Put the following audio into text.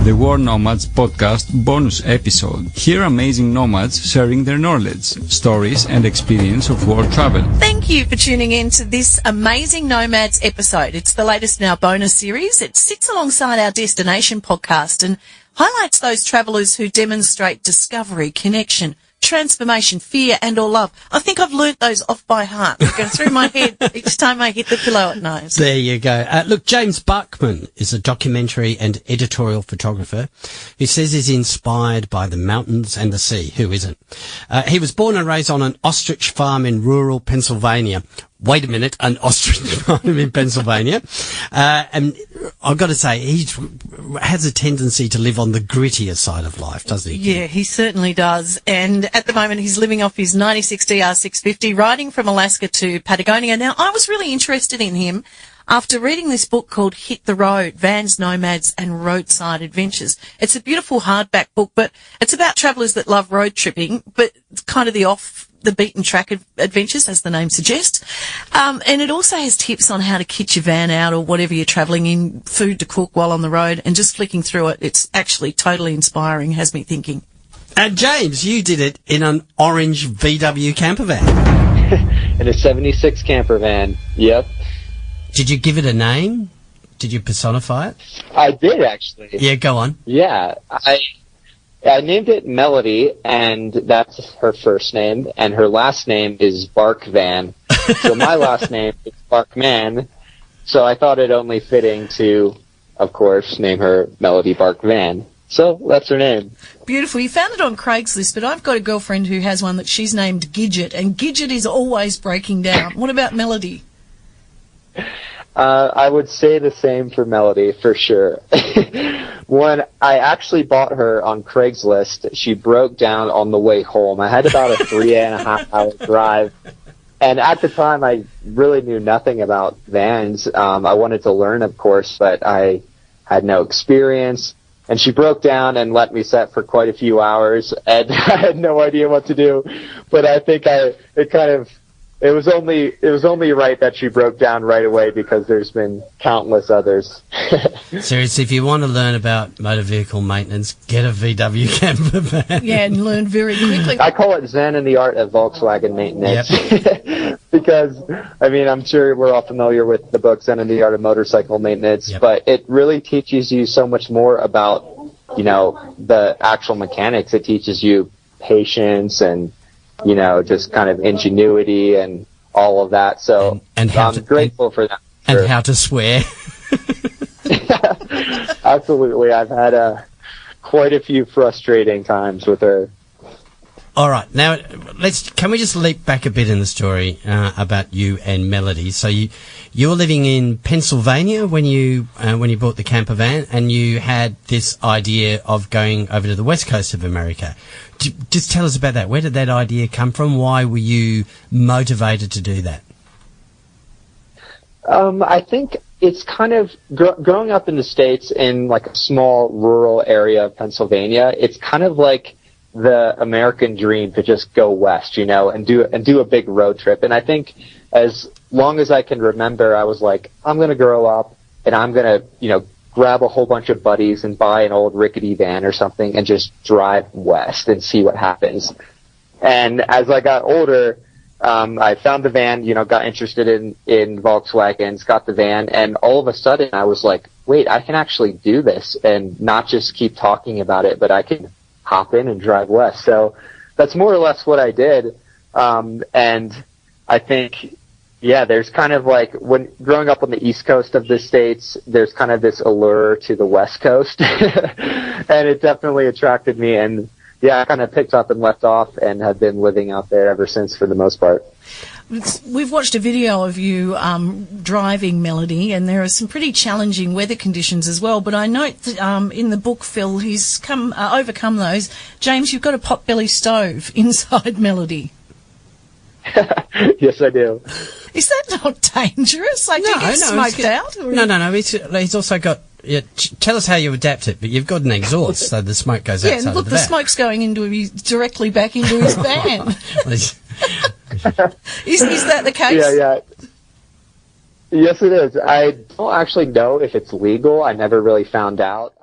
the War Nomads podcast bonus episode. Hear amazing nomads sharing their knowledge, stories and experience of war travel. Thank you for tuning in to this amazing Nomads episode. It's the latest in our bonus series. It sits alongside our destination podcast and highlights those travellers who demonstrate discovery, connection, transformation, fear and or love. I think I've learnt those off by heart. They go through my head each time I hit the pillow at night. There you go. Look, James Buckman is a documentary and editorial photographer who says he's inspired by the mountains and the sea. Who isn't? He was born and raised on an ostrich farm in rural Pennsylvania. Wait a minute, an ostrich farm in Pennsylvania. And I've got to say, he has a tendency to live on the grittier side of life, doesn't he? Yeah, he certainly does. And at the moment, he's living off his 96 DR650, riding from Alaska to Patagonia. Now, I was really interested in him after reading this book called Hit the Road, Vans, Nomads and Roadside Adventures. It's a beautiful hardback book, but it's about travellers that love road tripping, but it's kind of the beaten track adventures, as the name suggests. And it also has tips on how to kit your van out or whatever you're travelling in, food to cook while on the road, and just flicking through it, it's actually totally inspiring, has me thinking. And James, you did it in an orange VW camper van. In a 76 camper van, yep. Did you give it a name? Did you personify it? I did, actually. Yeah, go on. Yeah, I named it Melody, and that's her first name, and her last name is Bark Van. So my last name is Barkman, so I thought it only fitting to, of course, name her Melody Bark Van. So that's her name. Beautiful. You found it on Craigslist, but I've got a girlfriend who has one that she's named Gidget, and Gidget is always breaking down. What about Melody? I would say the same for Melody, for sure. When I actually bought her on Craigslist, she broke down on the way home. I had about a 3.5-hour drive. And at the time, I really knew nothing about vans. I wanted to learn, of course, but I had no experience. And she broke down and let me set for quite a few hours, and I had no idea what to do. But I think it was only right that she broke down right away, because there's been countless others. Seriously, if you want to learn about motor vehicle maintenance, get a VW camper van. Yeah, and learn very quickly. I call it Zen and the Art of Volkswagen Maintenance. Yep. Because, I mean, I'm sure we're all familiar with the book Zen and the Art of Motorcycle Maintenance, yep. But it really teaches you so much more about, the actual mechanics. It teaches you patience and, just kind of ingenuity and all of that. So and I'm grateful for that. And sure. How to swear. Absolutely. I've had quite a few frustrating times with her. All right. Now, can we just leap back a bit in the story about you and Melody? So you were living in Pennsylvania when you bought the camper van, and you had this idea of going over to the west coast of America. Just tell us about that. Where did that idea come from? Why were you motivated to do that? I think it's kind of growing up in the States in like a small rural area of Pennsylvania. It's kind of like the American dream to just go west, and do a big road trip. And I think as long as I can remember, I was like, I'm going to grow up and I'm going to, grab a whole bunch of buddies and buy an old rickety van or something and just drive west and see what happens. And as I got older, I found the van, got interested in Volkswagens, got the van, and all of a sudden I was like, wait, I can actually do this and not just keep talking about it, but I can hop in and drive west. So that's more or less what I did. And I think, yeah, there's kind of like, when growing up on the East Coast of the States, there's kind of this allure to the West Coast. And it definitely attracted me. And yeah, I kind of picked up and left off and have been living out there ever since for the most part. We've watched a video of you driving, Melody, and there are some pretty challenging weather conditions as well. But I note that in the book, Phil, he's overcome those. James, you've got a potbelly stove inside Melody. Yes, I do. Is that not dangerous? Like, do you get smoked out? No. He's also got... Yeah, tell us how you adapt it, but you've got an exhaust, so the smoke goes outside and look, of the van. Smoke's going directly back into his van. Is that the case? Yeah. Yes, it is. I don't actually know if it's legal. I never really found out.